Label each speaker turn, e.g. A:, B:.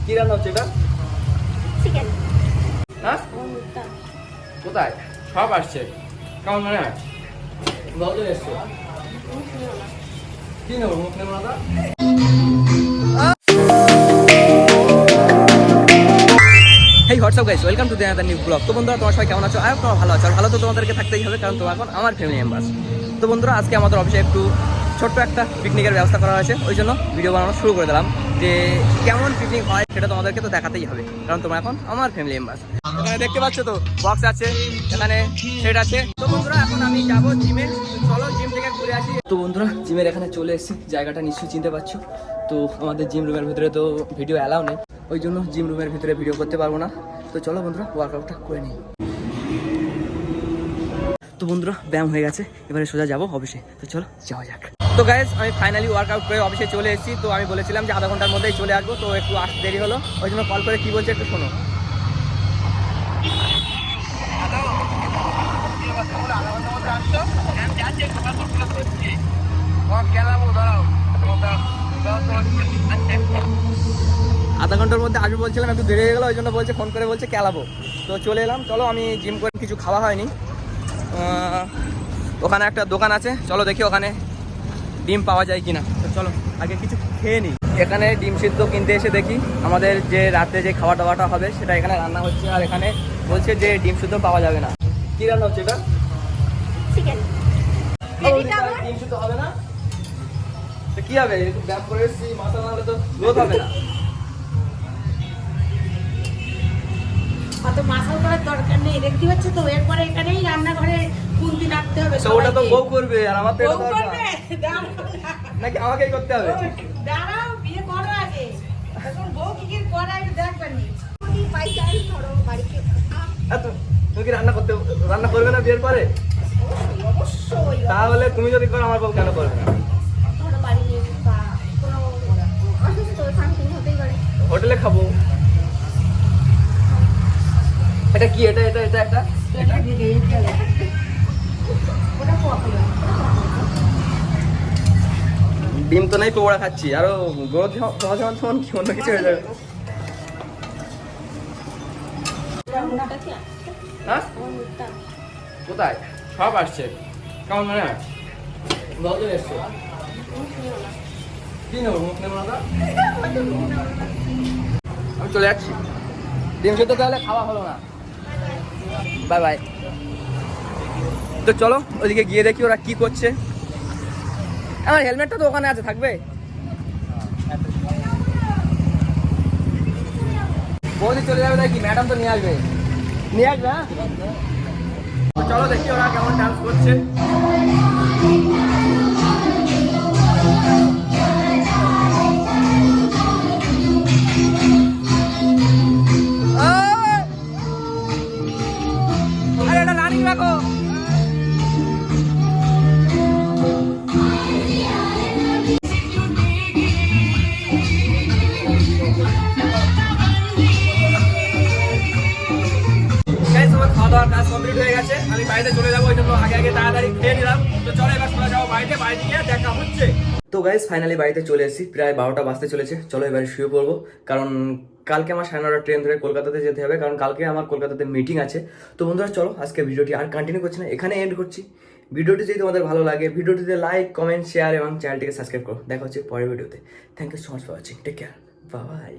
A: কি রান্না হচ্ছে এটা?
B: চিকেন।
A: হ্যাঁ কোথায়? সব আসছে। কেমন মনে হয়? বলতে এসছো কি নেবো? মুখ নেবো না? Hey WhatsApp guys, welcome to the new blog. তো বন্ধুরা, তোমার সবাই কেমন আছো? আর তোমরা ভালো আছো? আর ভালো তো তোমাদেরকে থাকতেই হবে, কারণ তোমরা এখন আমার ফ্যামিলি মেম্বার্স। তো বন্ধুরা, আজকে আমাদের অফিসে একটু ছোট্ট একটা পিকনিকের ব্যবস্থা করা হয়েছে, ওই জন্য ভিডিও বানানো শুরু করে দিলাম। যে কেমন পিকনিক হয় সেটা তোমাদেরকে তো দেখাতেই হবে, কারণ তোমরা এখন আমার ফ্যামিলি মেম্বার্স। এখানে দেখতে পাচ্ছ তো বক্স আছে, এখানে সেট আছে। তো বন্ধুরা, এখন আমি যাবো জিমে। চলো জিম থেকে ঘুরে আসি। তো বন্ধুরা, জিমের এখানে চলে এসেছি। জায়গাটা নিশ্চয়ই চিনতে পারছো। তো আমাদের জিম রুমের ভিতরে তো ভিডিও অ্যালাউ নেই, ওই জন্য জিম রুমের ভিতরে ভিডিও করতে পারবো না। তো চলো বন্ধুরা, ওয়ার্কআউটটা করে নিই। তো বন্ধুরা, ব্যায়াম হয়ে গেছে, এবারে সোজা যাবো অফিসে। তো চলো যাওয়া যাক। তো গাইজ, আমি ফাইনালি ওয়ার্কআউট করে অফিসে চলে এসেছি। তো আমি বলেছিলাম যে আধা ঘন্টার মধ্যেই চলে আসবো, তো একটু আসতে দেরি হলো, ওই জন্য কল করে কি বলছে একটু শোনো। আধা ঘন্টার মধ্যে আসবো বলছিলাম, একটু দেরি হয়ে গেলো, ওই জন্য বলছে, ফোন করে বলছে খেলাবো। তো চলে এলাম। চলো, আমি জিম করে কিছু খাওয়া হয়নি, ওখানে একটা দোকান আছে, চলো দেখি ওখানে ডিম পাওয়া যায় কিনা। তো চলো আগে কিছু খেয়ে নিই। এখানে ডিম সিদ্ধ কিনতে এসে দেখি আমাদের যে রাতে যে খাওয়া দাওয়াটা হবে সেটা এখানে রান্না হচ্ছে, আর এখানে বলছে যে ডিম সিদ্ধ পাওয়া যাবে না। কি রান্না হচ্ছে এটা?
B: চিকেন।
A: ডিম সিদ্ধ হবে না তো কি হবে? একটু ব্যায়াম করে এসেছি, মাথা না হলে তো গ্রোথ হবে না।
B: অত মাসাল করার দরকার নেই, দেখতে পাচ্ছ তো। এরপরে এখানেই রান্নাঘরে খুন্তি রাখতে হবে।
A: তো ওটা তো বউ করবে, আর আমার তো এটা
B: বউ
A: দরকার
B: করবে?
A: নাকি আমাকেই করতে হবে?
B: দাঁড়াও, বিয়ে করো আগে, এখন বউ কি কি করে আগে দেখবেন। পাইকারি ধরো বাড়িতে।
A: তুমি কি রান্না করবে না বিয়ের পরে?
B: অবশ্যই।
A: তাহলে তুমি যদি করো, আমার বউ কেন করবে না?
B: ধরো বাড়ি নিয়ে বা কোনো অসুস্থ সামথিং হতেই পারে।
A: হোটেলে খাবো। এটা কি? এটা এটা এটা একটা ডিম তো নাই, পকোড়া খাচ্ছি, আরো গ্রোথ যেমন কি অন্য কিছু হয়ে যাবে। হ্যাঁ কোথায়? সব আসছে। কেমন মনে হয়? বলতে এসছো কি নেবো? মুখ নেবো না? আমি চলে যাচ্ছি। ডিম সেদ্ধ তাহলে খাওয়া হলো না, বাই বাই। তো চলো ওইদিকে গিয়ে দেখি ওরা কি করছে। আমার হেলমেটটা তো ওখানে আছে, থাকবে। বৌদি চলে যাবে নাকি? ম্যাডাম তো নিয়ে আসবে, নিয়ে আসবে। হ্যাঁ, তো চলো দেখি ওরা কেমন ডান্স করছে। আরে এটা রানিং রাখো। খাওয়া দাওয়ার কাজ কমপ্লিট হয়ে গেছে, আমি বাড়িতে চলে যাবো, ওই জন্য আগে আগে তাড়াতাড়ি খেয়ে নিলাম। তো চলো এবার চলে যাবো বাড়িতে, বাড়িতে গিয়ে দেখা হচ্ছে। তো গাইস, ফাইনালি বাড়িতে চলে এসেছি, প্রায় 12টা বাজতে চলেছে। চলো এবার শুয়ে পড়বো, কারণ কালকে আমার 9:30 ট্রেন ধরে কলকাতাতে যেতে হবে, কারণ কালকে আমার কলকাতাতে মিটিং আছে। তো বন্ধুরা, চলো আজকে ভিডিওটি আর কন্টিনিউ করছি না, এখানে এন্ড করছি। ভিডিওটি যদি তোমাদের ভালো লাগে, ভিডিওটিতে লাইক, কমেন্ট, শেয়ার এবং চ্যানেলটিকে সাবস্ক্রাইব করো। দেখা হচ্ছে পরের ভিডিওতে। Thank you so much for watching, take care, bye by.